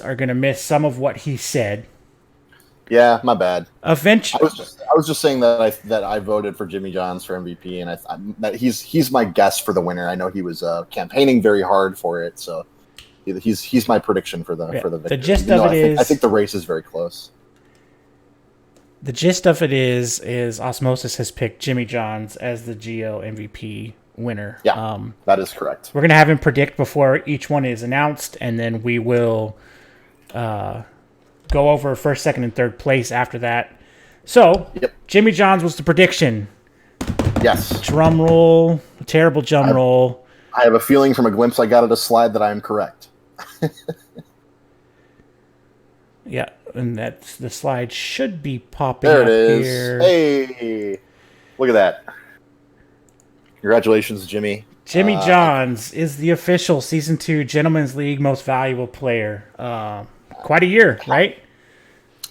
are going to miss some of what he said. Yeah, my bad. Eventually, I was just saying that I voted for Jimmy Johns for MVP, and that he's my guess for the winner. I know he was campaigning very hard for it, so he's my prediction for the victory. The gist of it I think the race is very close. The gist of it is Osmosis has picked Jimmy Johns as the GO MVP winner. Yeah, that is correct. We're gonna have him predict before each one is announced, and then we will go over first, second, and third place after that. So, Jimmy Johns was the prediction. Yes. Drum roll, a terrible drum roll. I have a feeling from a glimpse I got at a slide that I am correct. Yeah, and that's the slide should be popping there up it is. here. Hey, look at that. Congratulations, Jimmy. Jimmy Johns is the official Season 2 Gentleman's League Most Valuable Player. Quite a year, right?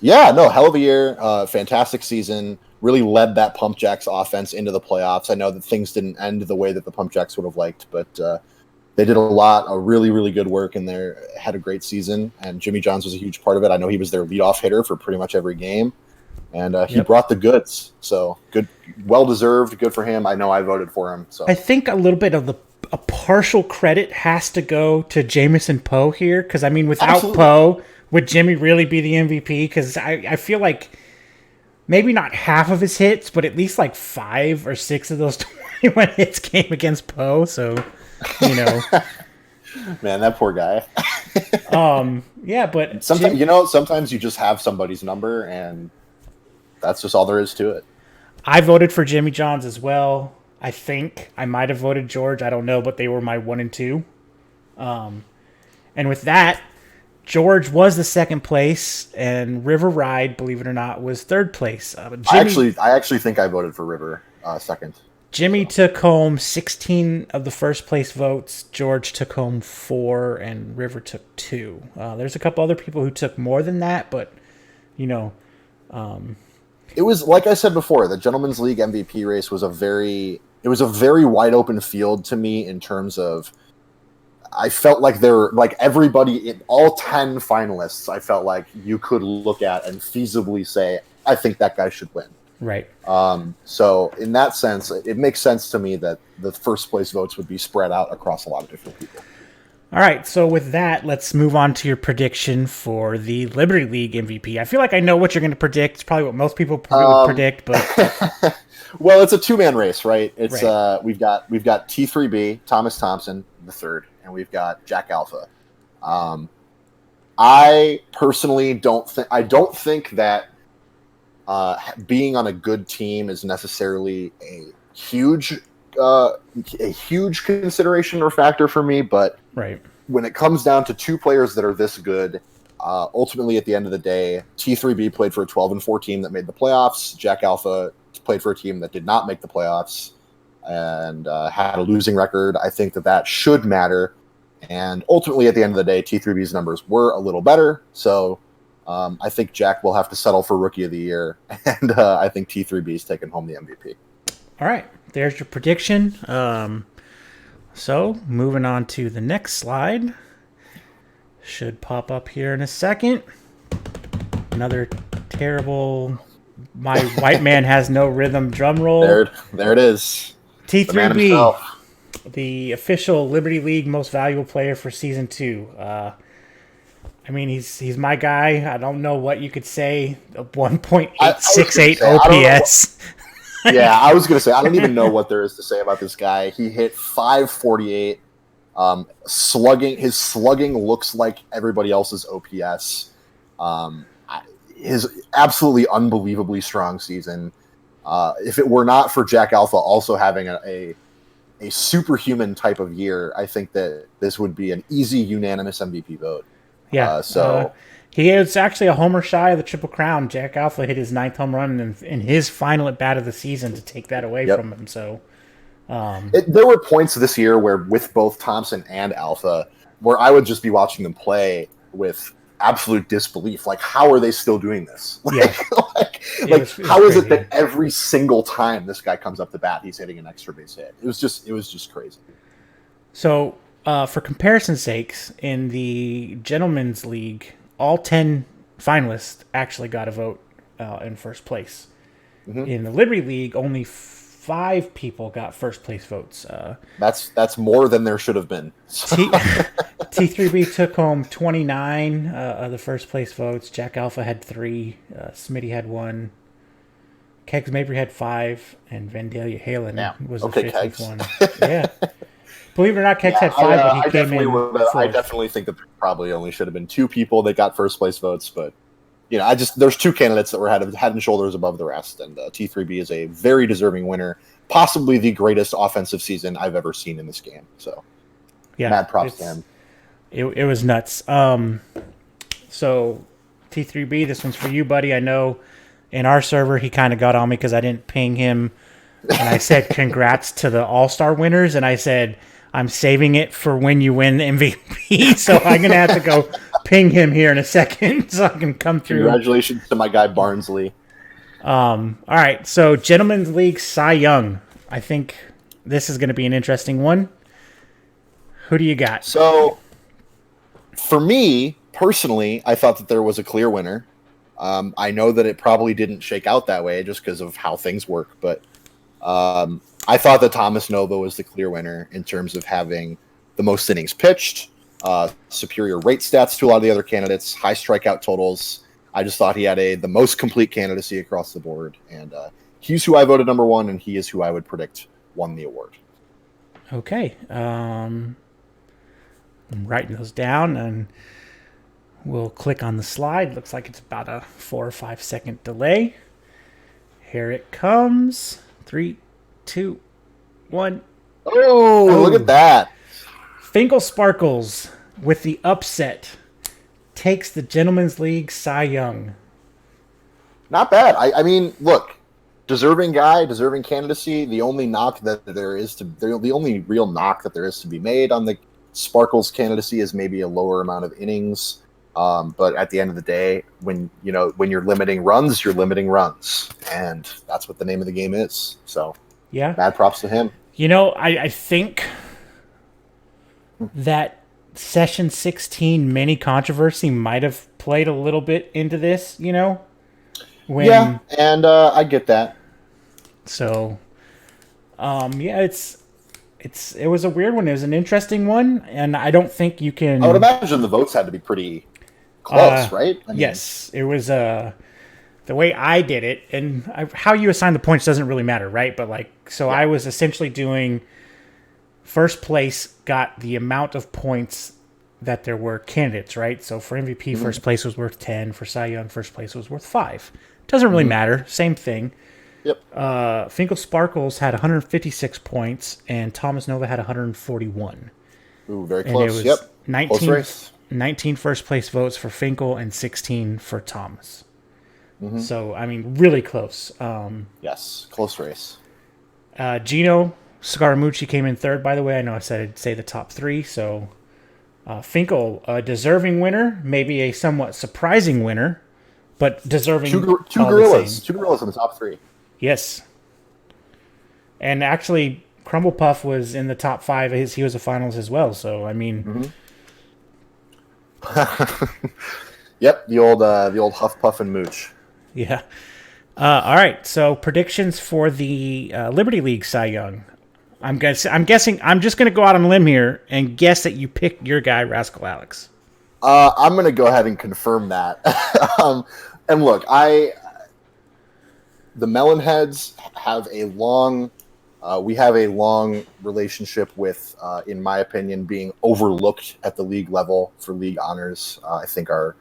Yeah, no, hell of a year. Fantastic season. Really led that Pump Jacks offense into the playoffs. I know that things didn't end the way that the Pump Jacks would have liked, but they did a lot of really, really good work in there. Had a great season, and Jimmy Johns was a huge part of it. I know he was their leadoff hitter for pretty much every game, and he brought the goods. So good, well-deserved, good for him. I know I voted for him. So I think a little bit of a partial credit has to go to Jamison Poe here, because, I mean, without Poe, would Jimmy really be the MVP? Because I feel like maybe not half of his hits, but at least like 5 or 6 of those 21 hits came against Poe. So, you know, man, that poor guy. Yeah, but sometimes you just have somebody's number, and that's just all there is to it. I voted for Jimmy Johns as well. I think I might have voted George. I don't know, but they were my 1 and 2. And with that, George was the second place, and River Ride, believe it or not, was third place. I actually think I voted for River second. Jimmy took home 16 of the first place votes. George took home 4, and River took 2. There's a couple other people who took more than that, but you know, it was like I said before. The Gentleman's League MVP race was a very wide open field to me in terms of. I felt like everybody in all 10 finalists, I felt like you could look at and feasibly say, I think that guy should win. Right. So in that sense, it makes sense to me that the first place votes would be spread out across a lot of different people. All right. So with that, let's move on to your prediction for the Liberty League MVP. I feel like I know what you're going to predict. It's probably what most people would predict, but well, it's a 2-man race, right? It's right. We've got T3B, Thomas Thompson, the third, and we've got Jack Alpha. I personally don't think that being on a good team is necessarily a huge consideration or factor for me, but right. When it comes down to 2 players that are this good, ultimately at the end of the day, T3B played for a 12-4 team that made the playoffs. Jack Alpha played for a team that did not make the playoffs and had a losing record. I think that should matter. And ultimately, at the end of the day, T3B's numbers were a little better. So I think Jack will have to settle for Rookie of the Year. And I think T3B's taking home the MVP. All right. There's your prediction. So moving on to the next slide. Should pop up here in a second. Another terrible... My white man has no rhythm drum roll. There it is. T3B, the official Liberty League Most Valuable Player for Season 2. I mean, he's my guy. I don't know what you could say. 1.868 OPS. Yeah, I was going to say, I don't even know what there is to say about this guy. He hit 548. His slugging looks like everybody else's OPS. His absolutely unbelievably strong season. If it were not for Jack Alpha also having a superhuman type of year, I think that this would be an easy unanimous MVP vote. Yeah. He is actually a homer shy of the Triple Crown. Jack Alpha hit his 9th home run in his final at bat of the season to take that away from him. So there were points this year where with both Thompson and Alpha, where I would just be watching them play with absolute disbelief. Like, how are they still doing this? How is it that every single time this guy comes up the bat, he's hitting an extra base hit? It was just crazy. So for comparison's sakes, in the Gentlemen's League, all 10 finalists actually got a vote in first place. Mm-hmm. In the Liberty League, only 5 people got first place votes. That's more than there should have been. T3B took home 29 of the first place votes. Jack Alpha had 3. Smitty had 1. Kegs Mabry had 5, and Vandalia Halen was the 5th one. Yeah. Believe it or not, Kegs had 5, but he came in fourth. I definitely think that there probably only should have been 2 people that got first place votes, but there's 2 candidates that were head and shoulders above the rest, and T3B is a very deserving winner, possibly the greatest offensive season I've ever seen in this game. So, yeah, mad props to him. It was nuts. So T3B, this one's for you, buddy. I know in our server he kind of got on me because I didn't ping him, and I said congrats to the All-Star winners, and I said I'm saving it for when you win the MVP. So I'm gonna have to go ping him here in a second so I can come through. Congratulations to my guy Barnsley. All right, so Gentlemen's League Cy Young. I think this is going to be an interesting one. Who do you got? So, for me, personally, I thought that there was a clear winner. I know that it probably didn't shake out that way just because of how things work, but I thought that Thomas Nova was the clear winner in terms of having the most innings pitched, superior rate stats to a lot of the other candidates, high strikeout totals. I just thought he had the most complete candidacy across the board, and he's who I voted number 1, and he is who I would predict won the award. Okay. I'm writing those down, and we'll click on the slide. Looks like it's about a 4 or 5 second delay. Here it comes. 3, 2, 1. Oh, look at that. Finkel Sparkles with the upset takes the Gentlemen's League Cy Young. Not bad. I mean, look, deserving guy, deserving candidacy. The only knock that there is the only real knock that there is to be made on the Sparkles candidacy is maybe a lower amount of innings. But at the end of the day, when you're limiting runs, you're limiting runs, and that's what the name of the game is. So, yeah, mad props to him. I think that Session 16 mini controversy might have played a little bit into this, Yeah, and I get that. So, it was a weird one. It was an interesting one, and I don't think you can... I would imagine the votes had to be pretty close, right? Yes, it was... the way I did it, and how you assign the points doesn't really matter, right? But I was essentially doing... First place got the amount of points that there were candidates, right? So for MVP, first place was worth 10. For Cy Young, first place was worth 5. Doesn't really matter. Same thing. Yep. Finkel Sparkles had 156 points, and Thomas Nova had 141. Ooh, very close. And it was yep. Close race. 19 first place votes for Finkel and 16 for Thomas. Mm-hmm. So, I mean, really close. Yes, close race. Gino Scaramucci came in third, by the way. I know I said I'd say the top 3, so Finkel, a deserving winner, maybe a somewhat surprising winner, but deserving. Two gorillas in the top 3. Yes. And actually, Crumble Puff was in the top 5. He was a finalist as well, so, I mean... Mm-hmm. Yep, the old Huff Puff and Mooch. Yeah. All right, so predictions for the Liberty League Cy Young. I'm guessing. I'm just going to go out on a limb here and guess that you picked your guy, Rascal Alex. I'm going to go ahead and confirm that. And look, the Melonheads have a long. We have a long relationship with, in my opinion, being overlooked at the league level for league honors. I think our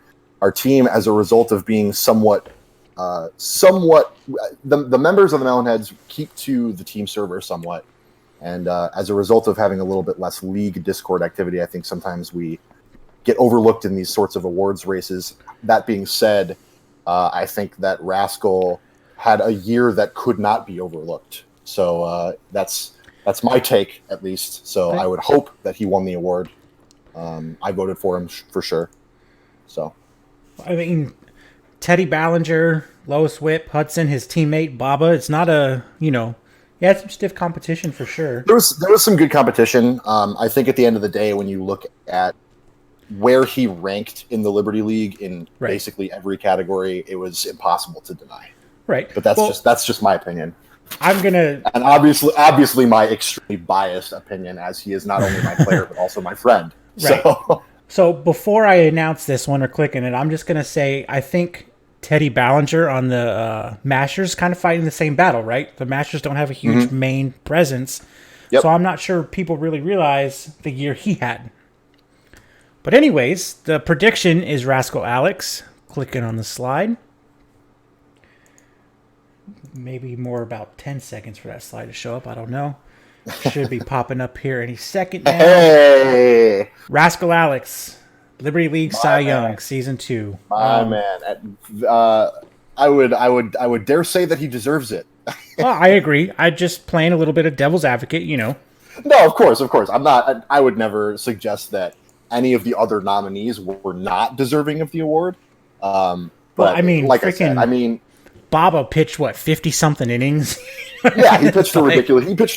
team, as a result of being somewhat, the members of the Melonheads keep to the team server somewhat. And as a result of having a little bit less league Discord activity, I think sometimes we get overlooked in these sorts of awards races. That being said, I think that Rascal had a year that could not be overlooked. So that's my take, at least. So I would hope that he won the award. I voted for him for sure. So, I mean, Teddy Ballinger, Lois Whip, Hudson, his teammate Baba. It's not a He had some stiff competition for sure. There was some good competition. I think at the end of the day, when you look at where he ranked in the Liberty League in basically every category, it was impossible to deny. Right. But that's just my opinion. And obviously my extremely biased opinion, as he is not only my player but also my friend. Right. So before I announce this one or click in it, I'm just gonna say I think Teddy Ballinger on the Masters kind of fighting the same battle, right? The Masters don't have a huge main presence, so I'm not sure people really realize the year he had. But anyways, the prediction is Rascal Alex. Clicking on the slide. Maybe more about 10 seconds for that slide to show up. I don't know. Should be popping up here any second now. Hey! Rascal Alex, Liberty League Cy Young, Season 2. My man. I would dare say that he deserves it. Well, I agree. I just playing a little bit of devil's advocate, No, of course. I'm not. I would never suggest that any of the other nominees were not deserving of the award. But I mean, like freaking, I mean, Baba pitched 50-something innings. Yeah, he pitched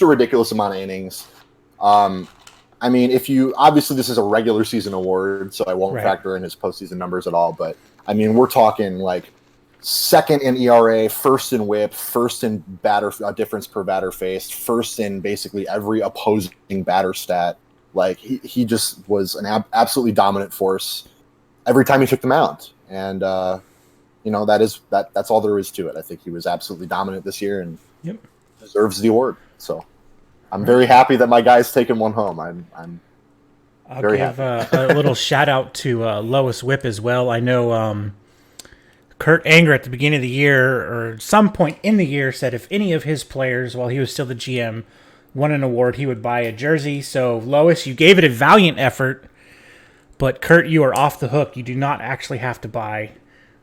a ridiculous amount of innings. I mean, obviously this is a regular season award, so I won't factor in his postseason numbers at all. But I mean, we're talking like second in ERA, first in WHIP, first in batter difference per batter faced, first in basically every opposing batter stat. Like he just was an absolutely dominant force every time he took the mound, and that's all there is to it. I think he was absolutely dominant this year and deserves the award. So I'm very happy that my guy's taken one home. I'll very give a little shout out to Lois Whip as well. I know Kurt Anger at the beginning of the year or some point in the year said if any of his players, while he was still the GM, won an award, he would buy a jersey. So Lois, you gave it a valiant effort, but Kurt, you are off the hook. You do not actually have to buy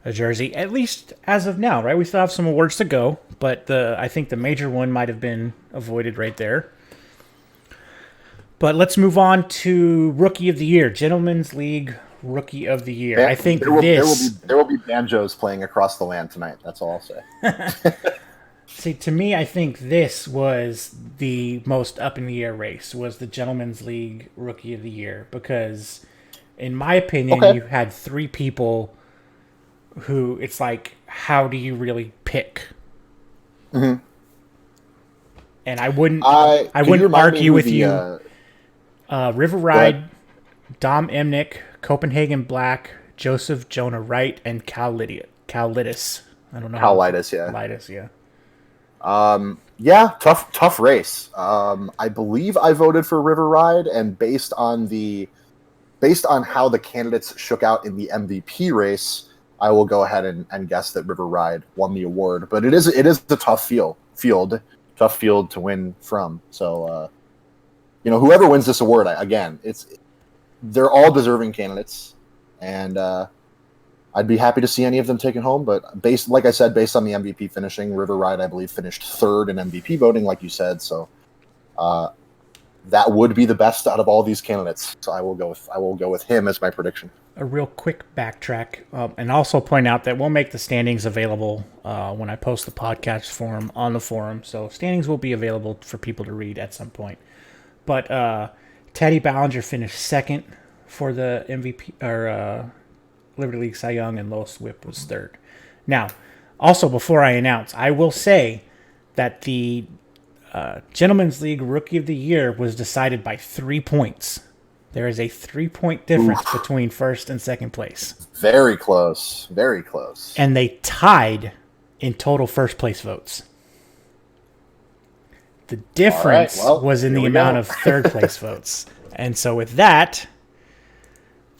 a jersey, at least as of now, right? We still have some awards to go, but I think the major one might have been avoided right there. But let's move on to Rookie of the Year, Gentlemen's League Rookie of the Year. I think there will be banjos playing across the land tonight. That's all I'll say. See, to me, I think this was the most up in the air race, was the Gentlemen's League Rookie of the Year, because in my opinion, you had three people who it's like, how do you really pick? Mm-hmm. And I wouldn't argue with you. River Ride, Dom Emnick, Copenhagen Black, Joseph Jonah Wright, and Cowlidis. I don't know. Cowlidis, yeah. Cowlidis, yeah. Yeah, tough race. I believe I voted for River Ride, and based on how the candidates shook out in the MVP race, I will go ahead and guess that River Ride won the award. But it is a tough field to win from. So, whoever wins this award, they're all deserving candidates, and I'd be happy to see any of them taken home. But based on the MVP finishing, River Ride, I believe, finished third in MVP voting, like you said. So that would be the best out of all these candidates. So I will go with him as my prediction. A real quick backtrack, and also point out that we'll make the standings available when I post the podcast form on the forum. So standings will be available for people to read at some point. But Teddy Ballinger finished second for the MVP or Liberty League Cy Young, and Lois Whip was third. Now, also before I announce, I will say that the Gentlemen's League Rookie of the Year was decided by 3 points. There is a 3-point difference between first and second place. Very close. Very close. And they tied in total first place votes. The difference was in the amount of third place votes. And so with that,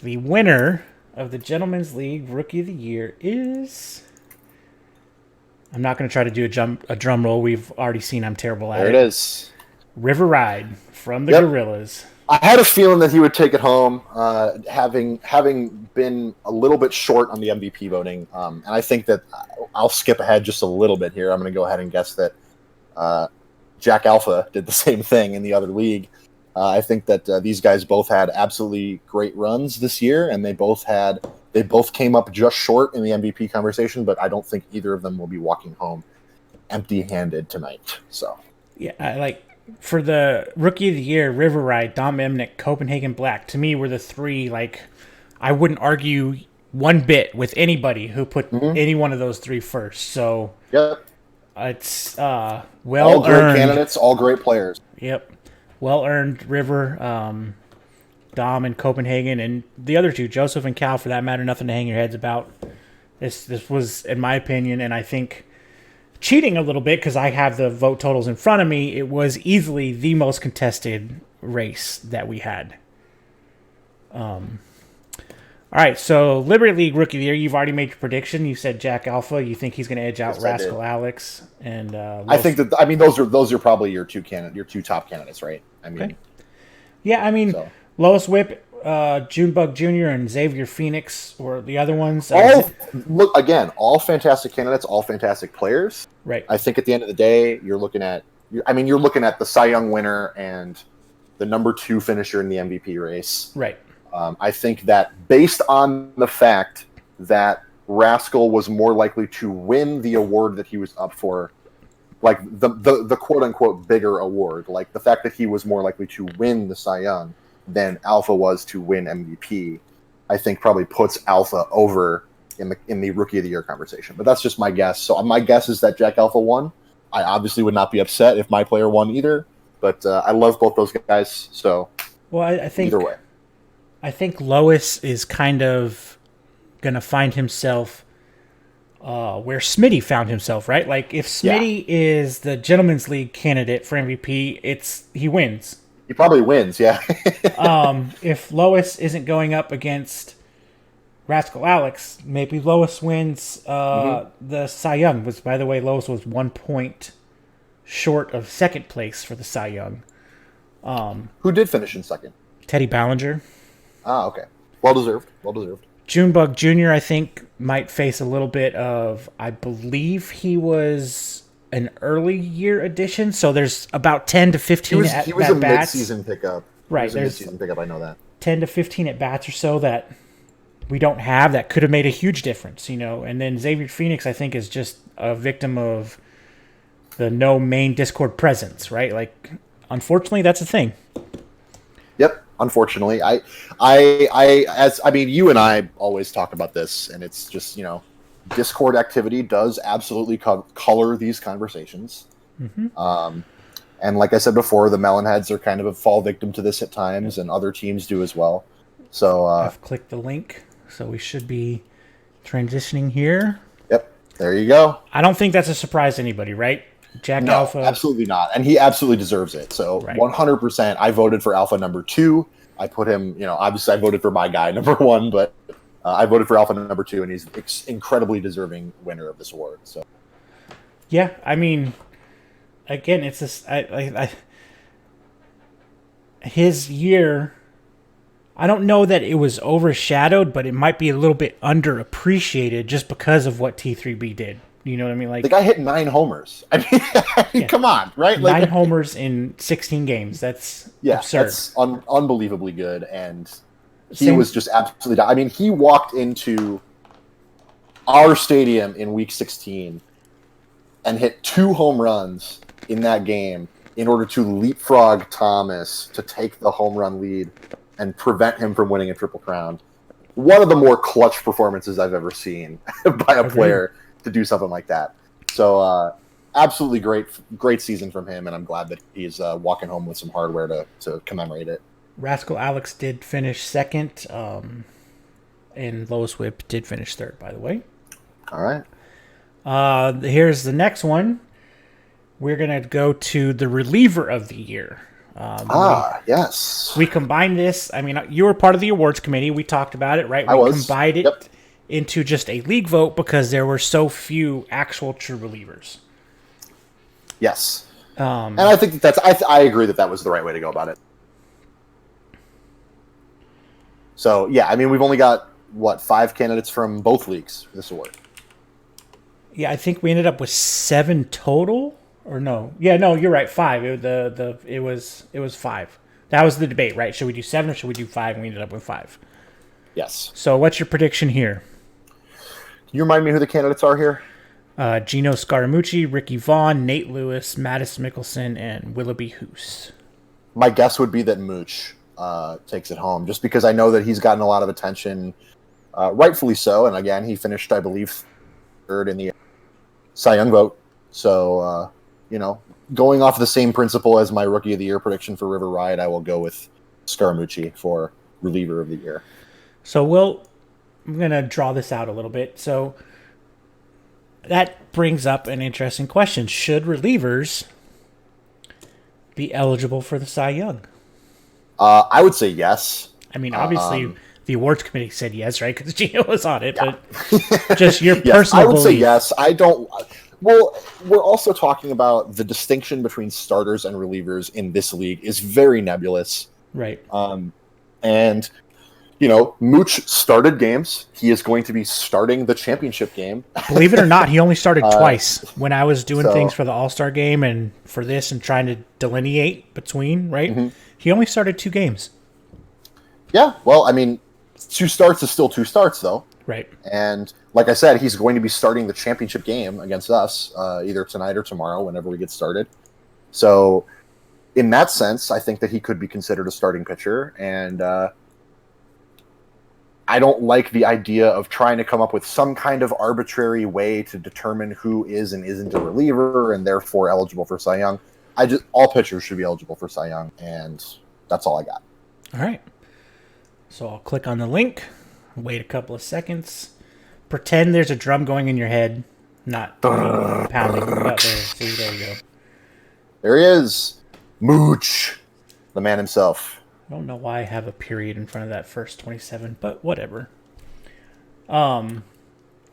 the winner of the Gentlemen's League Rookie of the Year is... I'm not going to try to do a drum roll. We've already seen I'm terrible at it. There it is. River Ride from the Gorillas. I had a feeling that he would take it home, having been a little bit short on the MVP voting. And I think that I'll skip ahead just a little bit here. I'm going to go ahead and guess that Jack Alpha did the same thing in the other league. I think that these guys both had absolutely great runs this year, and they both came up just short in the MVP conversation, but I don't think either of them will be walking home empty-handed tonight. So Yeah, for the rookie of the year, River Ride, Dom Emnick, Copenhagen Black, to me were the three, like, I wouldn't argue one bit with anybody who put any one of those three first. So Yep. it's All well great earned. candidates, all great players. Yep. Well earned River, Dom and Copenhagen, and the other two, Joseph and Cal, for that matter, nothing to hang your heads about. This was, in my opinion, and I think cheating a little bit because I have the vote totals in front of me, it was easily the most contested race that we had. All right, so Liberty League Rookie of the Year, you've already made your prediction. You said Jack Alpha. You think he's going to edge out Rascal Alex, and I think that those are probably your two top candidates, right? I mean, okay. Yeah, I mean Lois Whip, Junebug Jr. and Xavier Phoenix, or the other ones. All fantastic candidates, all fantastic players. Right. I think at the end of the day, you're looking at the Cy Young winner and the number 2 finisher in the MVP race. Right. I think that based on the fact that Rascal was more likely to win the award that he was up for, like the quote unquote bigger award, like the fact that he was more likely to win the Cy Young than Alpha was to win MVP, I think probably puts Alpha over in the Rookie of the Year conversation. But that's just my guess. So my guess is that Jack Alpha won. I obviously would not be upset if my player won either, but I love both those guys. So I think either way. I think Lois is kind of going to find himself where Smitty found himself, right? Like, if Smitty is the Gentleman's League candidate for MVP, he wins. He probably wins, yeah. If Lois isn't going up against Rascal Alex, maybe Lois wins the Cy Young. Which, by the way, Lois was 1 point short of second place for the Cy Young. Who did finish in second? Teddy Ballinger. Ah, okay. Well deserved. Junebug Jr., I think, might face a little bit of, I believe he was an early year addition, so there's about 10 to 15 at-bats. He was a mid-season pickup. Right. There's a mid-season pickup, I know that. 10 to 15 at-bats or so that we don't have that could have made a huge difference, And then Xavier Phoenix, I think, is just a victim of the no main Discord presence, right? Like, unfortunately, that's a thing. Yep. Unfortunately, you and I always talk about this, and it's just, Discord activity does absolutely color these conversations. Mm-hmm. And like I said before, the MLN heads are kind of a fall victim to this at times, and other teams do as well. So I've clicked the link, so we should be transitioning here. Yep, there you go. I don't think that's a surprise to anybody, right? Jack No, Alpha. Absolutely not. And he absolutely deserves it. So 100%, I voted for Alpha number 2. I put him, obviously I voted for my guy number 1, but I voted for Alpha number 2, and he's incredibly deserving winner of this award. So, yeah, I mean, again, it's this. His year. I don't know that it was overshadowed, but it might be a little bit underappreciated just because of what T3B did. You know what I mean? Like, the guy hit 9 homers. I mean, come on, right? 9 homers in 16 games. That's absurd. That's unbelievably good, and he was just absolutely. I mean, he walked into our stadium in Week 16 and hit 2 home runs in that game in order to leapfrog Thomas to take the home run lead and prevent him from winning a Triple Crown. One of the more clutch performances I've ever seen by a player to do something like that. So absolutely great season from him, and I'm glad that he's walking home with some hardware to commemorate it. Rascal Alex did finish second, and Lois Whip did finish third, by the way. All right. Here's the next one. We're going to go to the reliever of the year. Yes. We combined this. I mean, you were part of the awards committee. We talked about it, right? We combined it into just a league vote because there were so few actual true relievers. Yes. And I think I agree that was the right way to go about it. So, yeah, I mean, we've only got, 5 candidates from both leagues for this award. Yeah, I think we ended up with 7 total. Or no. Yeah, no, you're right. 5. It was 5. That was the debate, right? Should we do 7 or should we do 5? And we ended up with 5. Yes. So what's your prediction here? Can you remind me who the candidates are here? Gino Scaramucci, Ricky Vaughn, Nate Lewis, Mattis Mickelson, and Willoughby Hoos. My guess would be that Mooch takes it home, just because I know that he's gotten a lot of attention, rightfully so. And again, he finished, I believe, third in the Cy Young vote. So, going off the same principle as my Rookie of the Year prediction for River Ride, I will go with Scaramucci for reliever of the year. So I'm going to draw this out a little bit. So that brings up an interesting question. Should relievers be eligible for the Cy Young? I would say yes. I mean, obviously, the awards committee said yes, right? Because Gino was on it, but just your personal I would belief. say yes. I don't. Well, we're also talking about the distinction between starters and relievers in this league is very nebulous. Right. And, Mooch started games. He is going to be starting the championship game. Believe it or not, he only started twice. When I was doing things for the All-Star game and for this and trying to delineate between, right? Mm-hmm. He only started 2 games. Yeah, well, I mean, 2 starts is still 2 starts, though. Right. And like I said, he's going to be starting the championship game against us either tonight or tomorrow, whenever we get started. So in that sense, I think that he could be considered a starting pitcher. And I don't like the idea of trying to come up with some kind of arbitrary way to determine who is and isn't a reliever and therefore eligible for Cy Young. All pitchers should be eligible for Cy Young, and that's all I got. All right. So I'll click on the link, wait a couple of seconds, pretend there's a drum going in your head, not pounding. There. See, there you go. There he is. Mooch, the man himself. I don't know why I have a period in front of that first 27, but whatever. Kind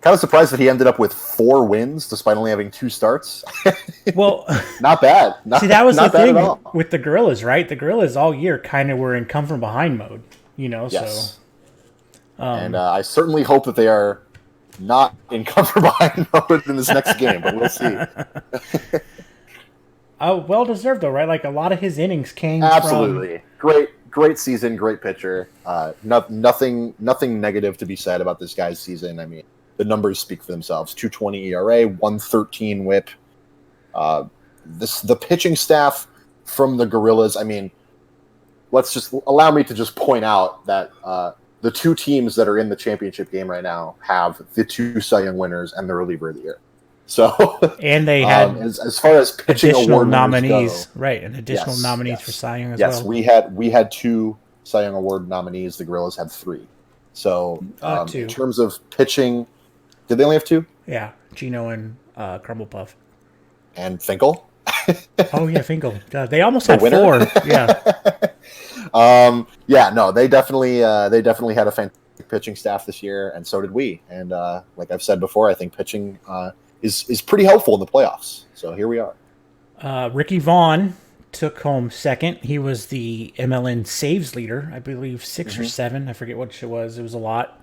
of surprised that he ended up with 4 wins despite only having 2 starts. Well, not bad. See, that was the thing with the Gorillas, right? The Gorillas all year kind of were in come from behind mode, Yes. So. And I certainly hope that they are not in come from behind mode in this next game, but we'll see. Well deserved though, right? Like a lot of his innings came Absolutely. Great season, great pitcher. Nothing negative to be said about this guy's season. I mean, the numbers speak for themselves. 2.20 ERA, 1.13 WHIP. The pitching staff from the Gorillas. I mean, allow me to just point out that the 2 teams that are in the championship game right now have the 2 Cy Young winners and the reliever of the year. So, and they had as far as pitching additional award nominees, go, right? And additional nominees for Cy Young as well. Yes, we had 2 Cy Young Award nominees. The Gorillas had 3. So, 2. In terms of pitching, did they only have 2? Yeah, Gino and Crumble Puff. And Finkel. Oh yeah, Finkel. They almost had 4. Yeah. They definitely had a fantastic pitching staff this year, and so did we. And like I've said before, I think pitching is pretty helpful in the playoffs. So here we are. Ricky Vaughn took home second. He was the MLN saves leader, I believe 6 or 7. I forget which it was. It was a lot.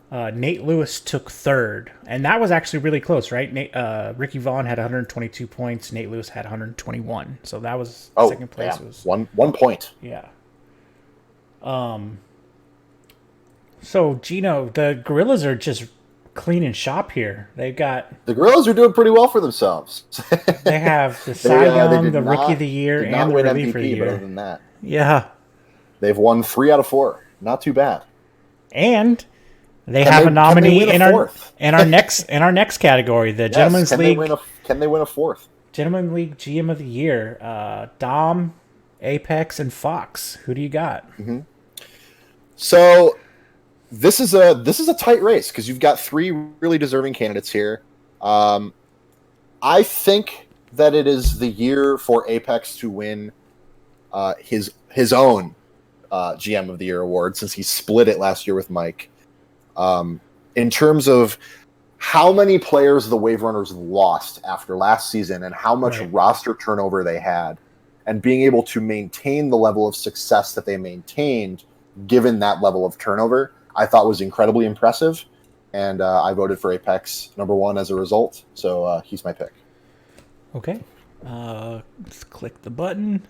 Nate Lewis took third, and that was actually really close, right? Ricky Vaughn had 122 points. Nate Lewis had 121. So that was second place. Yeah. Was one point. Yeah. So Gino, the Gorillas are just cleaning shop here. They've got the Gorillas are doing pretty well for themselves. They have the Cy Young, the Rookie of the Year, and the reliever of the year. But other than that, yeah, they've won 3 out of 4. Not too bad. And they have a nominee in our next category, the Gentleman's League. Can they win a 4th? Gentleman's League GM of the Year, Dom, Apex, and Fox. Who do you got? Mm-hmm. So this is a tight race because you've got 3 really deserving candidates here. I think that it is the year for Apex to win his own GM of the Year award, since he split it last year with Mike. In terms of how many players the Wave Runners lost after last season and how much roster turnover they had, and being able to maintain the level of success that they maintained given that level of turnover, I thought was incredibly impressive. And I voted for Apex #1 as a result. So he's my pick. Okay. Let's click the button.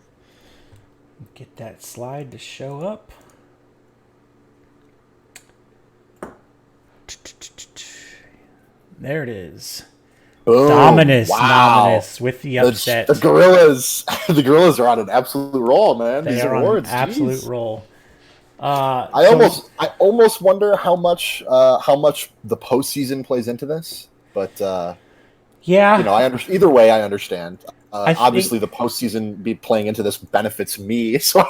Get that slide to show up. There it is. Boom. Dominus, Wow. Nominus with the upset. The Gorillas, the Gorillas are on an absolute roll, man. They These are awards, on an absolute jeez. roll. I almost wonder how much the postseason plays into this, but yeah, I understand. Either way, I understand. I Obviously, think the postseason be playing into this benefits me, so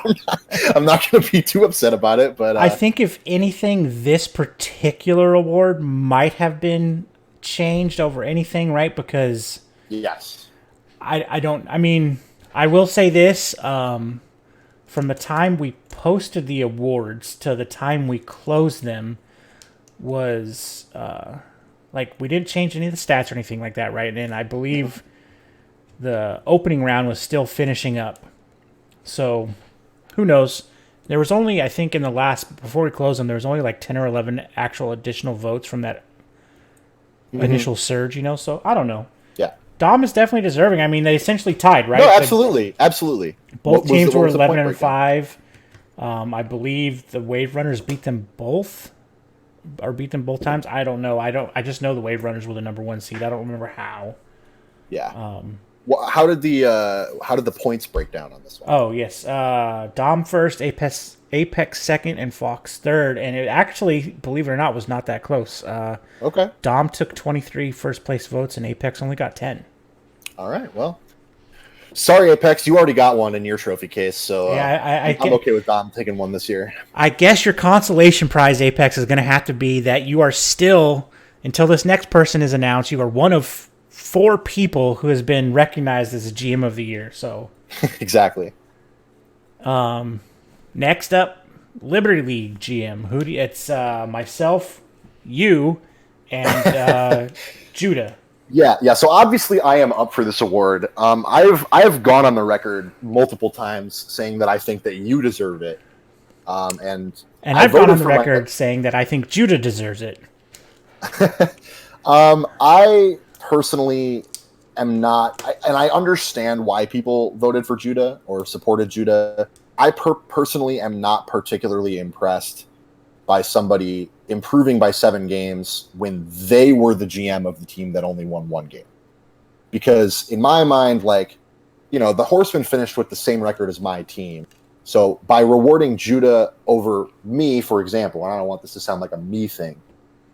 I'm not going to be too upset about it. But I think if anything, this particular award might have been changed over anything, right? Because yes, I don't. I mean, I will say this: from the time we posted the awards to the time we closed them was like we didn't change any of the stats or anything like that, right? And I believe the opening round was still finishing up, so who knows? There was only, I think, in the last before we closed them, there was only like 10 or 11 actual additional votes from that initial surge, So I don't know. yeah. Dom is definitely deserving. I mean, they essentially tied, right? No, absolutely, absolutely. Both teams were what was the 11 point and breakdown? 5. I believe the Wave Runners beat them both, or beat them both times. I don't know. I just know the Wave Runners were the number 1 seed. I don't remember how. Yeah. How did the points break down on this one? Oh yes, Dom first, Apex second, and Fox third. And it actually, believe it or not, was not that close. Okay. Dom took 23 first place votes, and Apex only got 10. All right. Well, sorry, Apex, you already got one in your trophy case, so Yeah, I'm okay with Dom taking one this year. I guess your consolation prize, Apex, is going to have to be that you are still, until this next person is announced, you are one of 4 people who has been recognized as a GM of the year. So exactly. Next up, Liberty League GM. It's myself, you, and Judah. Yeah. So obviously, I am up for this award. I have gone on the record multiple times saying that I think that you deserve it. And I've gone on the record saying that I think Judah deserves it. I personally am not, and I understand why people voted for Judah or supported Judah. I personally am not particularly impressed by somebody improving by 7 games when they were the GM of the team that only won 1 game. Because in my mind, the Horsemen finished with the same record as my team. So by rewarding Judah over me, for example, and I don't want this to sound like a me thing,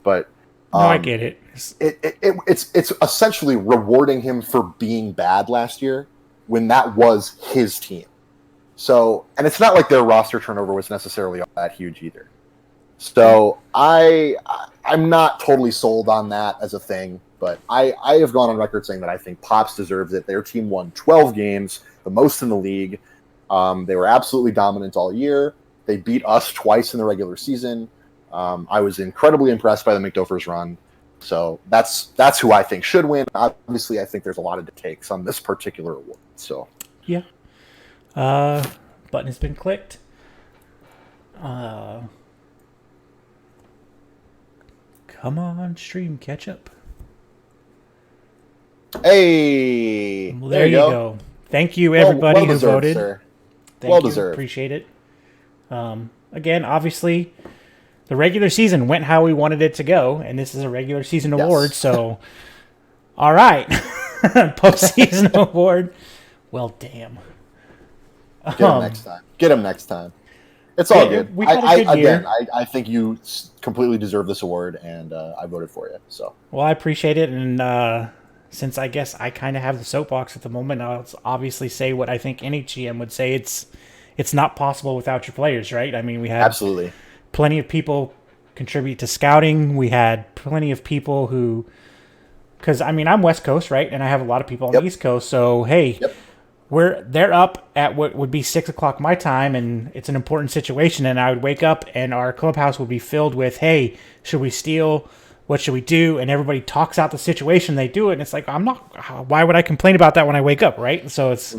but no, I get it. It's essentially rewarding him for being bad last year when that was his team. So, and it's not like their roster turnover was necessarily all that huge either. So I'm not totally sold on that as a thing, but I have gone on record saying that I think Pops deserves it. Their team won 12 games, the most in the league. They were absolutely dominant all year. They beat us twice in the regular season. I was incredibly impressed by the McDofer's run. So that's who I think should win. Obviously, I think there's a lot of takes on this particular award. So yeah. Button has been clicked. Come on, stream, catch up. Hey, well, there you go. Thank you, everybody who voted. Sir. Thank you. Deserved. Appreciate it. Again, obviously, the regular season went how we wanted it to go, and this is a regular season award. So, all right, postseason award. Well, damn. Get him next time. Get him next time. It's all good. We had a good year. I think you completely deserve this award, and I voted for you. So, well, I appreciate it, and since I guess I kind of have the soapbox at the moment, I'll obviously say what I think any GM would say. It's not possible without your players, right? I mean, we had absolutely plenty of people contribute to scouting. We had plenty of people who, because I mean, I'm West Coast, right, and I have a lot of people on the East Coast. So hey. They're up at what would be 6 o'clock my time, and it's an important situation. And I would wake up, and our clubhouse would be filled with, "Hey, should we steal? What should we do?" And everybody talks out the situation. They do it, and it's like, I'm not. Why would I complain about that when I wake up, right? So it's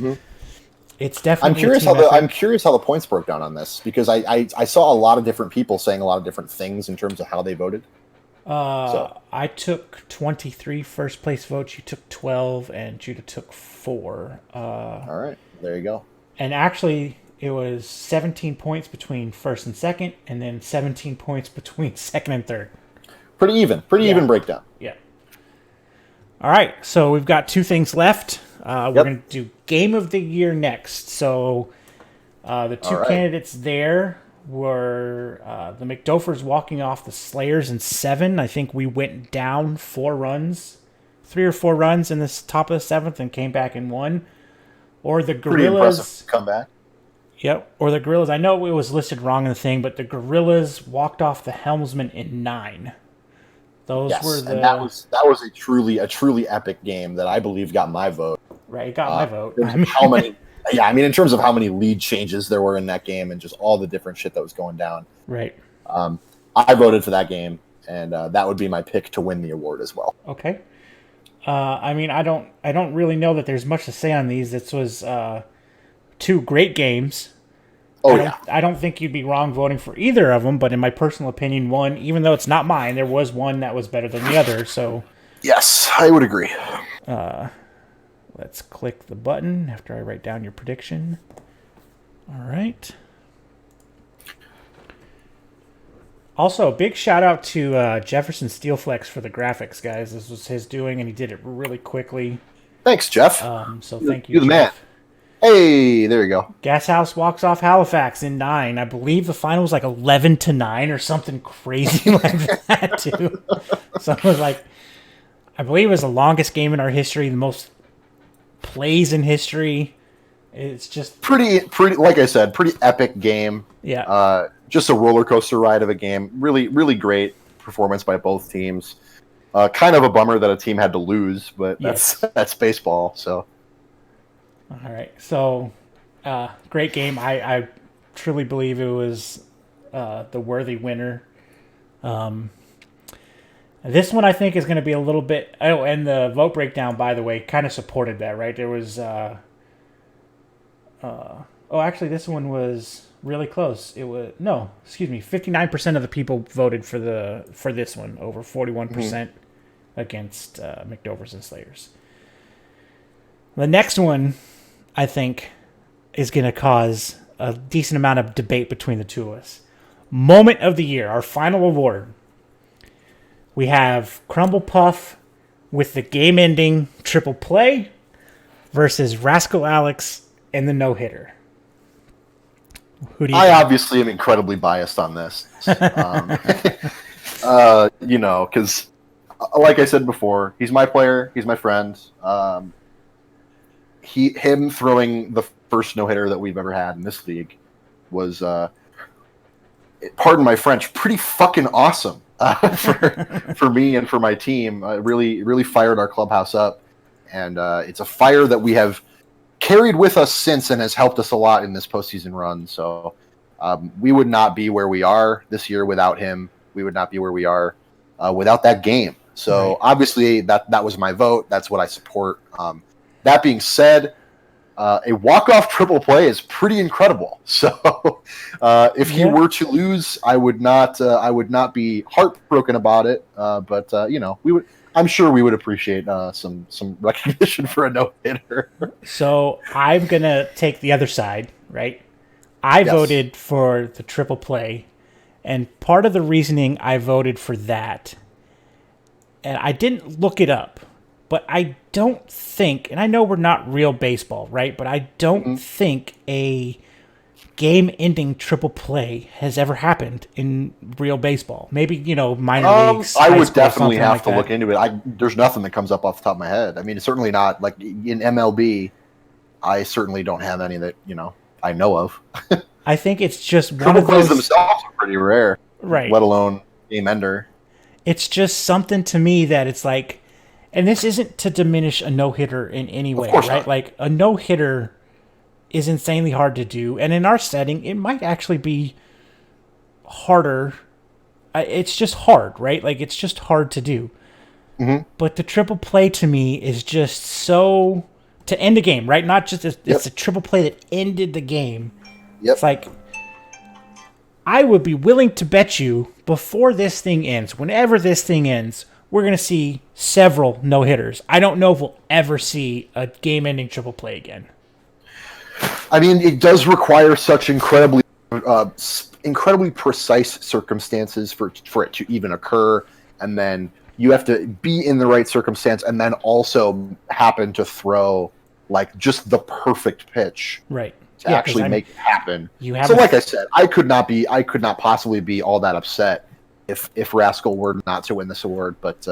definitely. I'm curious how the points broke down on this, because I saw a lot of different people saying a lot of different things in terms of how they voted. I took 23 first place votes. You took 12, and Judah took 4. All right, there you go. And actually, it was 17 points between first and second, and then 17 points between second and third. Pretty even. Pretty even breakdown. Yeah. All right, so we've got two things left. We're going to do Game of the Year next. So the two candidates there were the McDophers walking off the Slayers in 7. I think we went down 3 or 4 runs in the top of the 7th and came back and won. Or the Gorillas. Pretty impressive comeback. Yep, or the Gorillas. I know it was listed wrong in the thing, but the Gorillas walked off the Helmsman in 9. Those were the. And that was a truly epic game that I believe got my vote. Right, it got my vote. How many? Yeah, I mean, in terms of how many lead changes there were in that game and just all the different shit that was going down. Right. I voted for that game, and that would be my pick to win the award as well. Okay. I mean, I don't really know that there's much to say on these. This was 2 great games. I don't think you'd be wrong voting for either of them, but in my personal opinion, one, even though it's not mine, there was one that was better than the other. So yes, I would agree. Let's click the button after I write down your prediction. All right. Also, a big shout out to Jefferson Steelflex for the graphics, guys. This was his doing, and he did it really quickly. Thanks, Jeff. So thank you, You're the man. Hey, there you go. Gas House walks off Halifax in 9. I believe the final was like 11-9 or something crazy like that, too. So it was like, I believe it was the longest game in our history, the most plays in history. It's just pretty. Like I said, pretty epic game. Yeah. Just a roller coaster ride of a game. Really, really great performance by both teams. Kind of a bummer that a team had to lose, but that's baseball. So. All right. So, great game. I truly believe it was the worthy winner. This one I think is going to be a little bit. Oh, and the vote breakdown, by the way, kind of supported that, right? There was. Actually, this one was really close. It was 59% of the people voted for this one over 41% against McDovers and Slayers. The next one, I think, is going to cause a decent amount of debate between the two of us. Moment of the year, our final award. We have Crumble Puff with the game-ending triple play versus Rascal Alex and the no-hitter. Who do you think? Obviously am incredibly biased on this. Because like I said before, he's my player, he's my friend. Him throwing the first no-hitter that we've ever had in this league was, pardon my French, pretty fucking awesome for me and for my team. Really, really fired our clubhouse up, and it's a fire that we have carried with us since and has helped us a lot in this postseason run. So we would not be where we are this year without him. We would not be where we are without that game. So obviously that was my vote. That's what I support. That being said, a walk-off triple play is pretty incredible. So if he were to lose, I would not be heartbroken about it. But we would. I'm sure we would appreciate some recognition for a no-hitter. So I'm gonna take the other side, right? I voted for the triple play, and part of the reasoning I voted for that, and I didn't look it up, but I don't think, and I know we're not real baseball, right? But I don't think a game-ending triple play has ever happened in real baseball. Maybe, minor leagues. I would definitely have to look into it. There's nothing that comes up off the top of my head. I mean, it's certainly not like in MLB. I certainly don't have any that I know of. I think it's just one triple of plays those themselves are pretty rare, right? Let alone game ender. It's just something to me that it's like, and this isn't to diminish a no-hitter in any way, right? Not. Like a no-hitter is insanely hard to do, and in our setting, it might actually be harder. It's just hard, right? Like it's just hard to do. Mm-hmm. But the triple play to me is just so to end the game, right? Not just it's a triple play that ended the game. Yep. It's like I would be willing to bet you before this thing ends, whenever this thing ends, we're going to see several no-hitters. I don't know if we'll ever see a game-ending triple play again. I mean, it does require such incredibly precise circumstances for it to even occur, and then you have to be in the right circumstance and then also happen to throw like just the perfect pitch Right. to actually make it happen. You so like I said, I could not possibly be all that upset if Rascal were not to win this award, but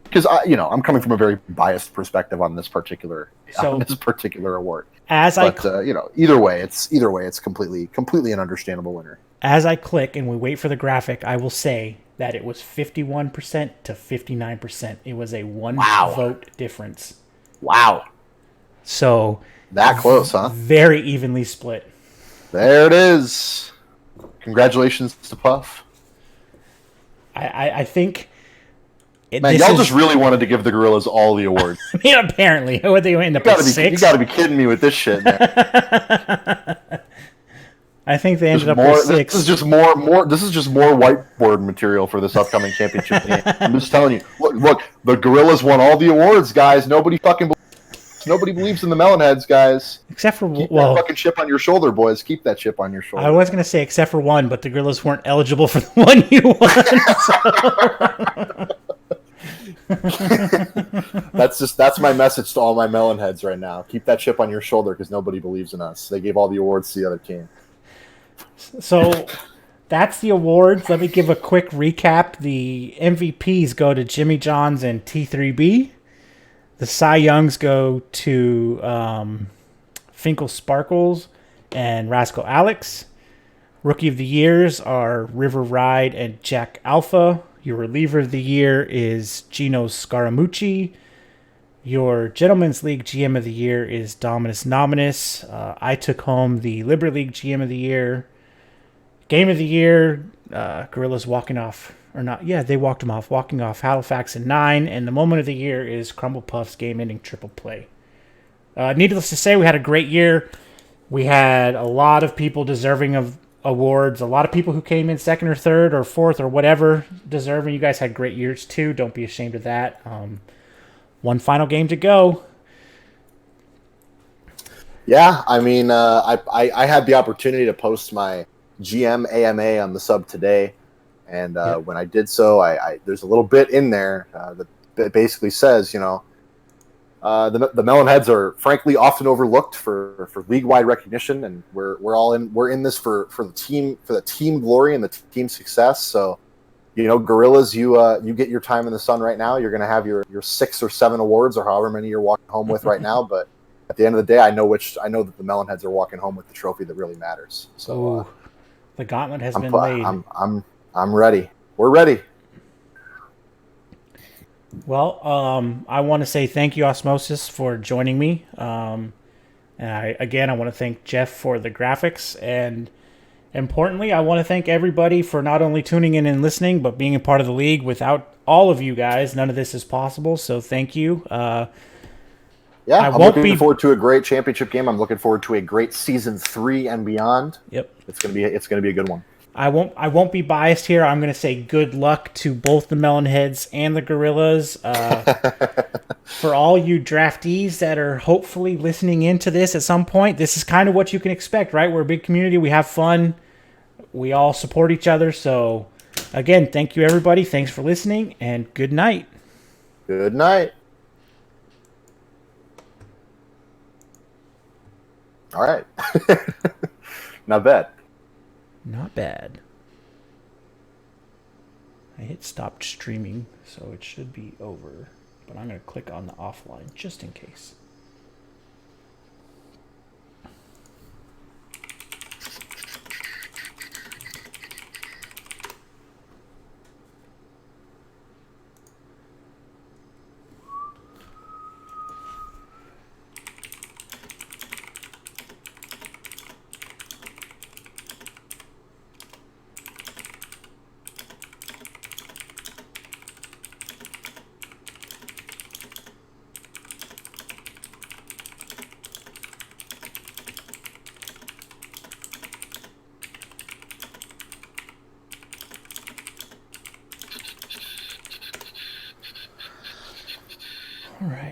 because I'm coming from a very biased perspective on this particular award. Either way, it's completely an understandable winner. As I click and we wait for the graphic, I will say that it was 51% to 59%. It was a one vote difference. Wow. So that close, huh? Very evenly split. There it is. Congratulations to Puff. I think. Y'all just really wanted to give the Gorillas all the awards. I mean, apparently, what they end up at 6? You got to be kidding me with this shit, man. I think they ended up with 6. This is just more whiteboard material for this upcoming championship game. I'm just telling you. Look, the Gorillas won all the awards, guys. Nobody believes in the Melonheads, guys. Except for Keep that fucking chip on your shoulder, boys. Keep that chip on your shoulder. I was gonna say except for one, but the Gorillas weren't eligible for the one you won. That's my message to all my Melonheads right now. Keep that chip on your shoulder because nobody believes in us. They gave all the awards to the other team. So that's the awards. Let me give a quick recap. The MVPs go to Jimmy Johns and T3B. The Cy Youngs go to Finkel Sparkles and Rascal Alex. Rookie of the Years are River Ride and Jack Alpha. Your reliever of the year is Gino Scaramucci. Your Gentleman's League GM of the year is Dominus Nominus. I took home the Liberty League GM of the year. Game of the year, Gorillas walking off. Or not, yeah, they walked him off. Walking off Halifax in 9. And the moment of the year is Crumble Puff's game-ending triple play. Needless to say, we had a great year. We had a lot of people deserving of awards. A lot of people who came in second or third or fourth or whatever deserving. You guys had great years too. Don't be ashamed of that. One final game to go. Yeah, I mean, I had the opportunity to post my GM AMA on the sub today. And when I did so, I there's a little bit in there that basically says, the Melonheads are frankly often overlooked for league-wide recognition, and we're in this for the team glory and the team success. So, Gorillas, you get your time in the sun right now. You're going to have your 6 or 7 awards or however many you're walking home with right now. But at the end of the day, I know that the Melonheads are walking home with the trophy that really matters. So the gauntlet has been laid. I'm ready. We're ready. Well, I want to say thank you, Osmosis, for joining me. And I want to thank Jeff for the graphics. And importantly, I want to thank everybody for not only tuning in and listening, but being a part of the league. Without all of you guys, none of this is possible. So thank you. I'm looking forward to a great championship game. I'm looking forward to a great season 3 and beyond. Yep, it's gonna be a good one. I won't be biased here. I'm going to say good luck to both the Melonheads and the Gorillas. For all you draftees that are hopefully listening into this at some point, this is kind of what you can expect, right? We're a big community. We have fun. We all support each other. So, again, thank you, everybody. Thanks for listening, and good night. Good night. All right. Not bad. Not bad. I hit stop streaming, so it should be over. But I'm going to click on the offline just in case. All right.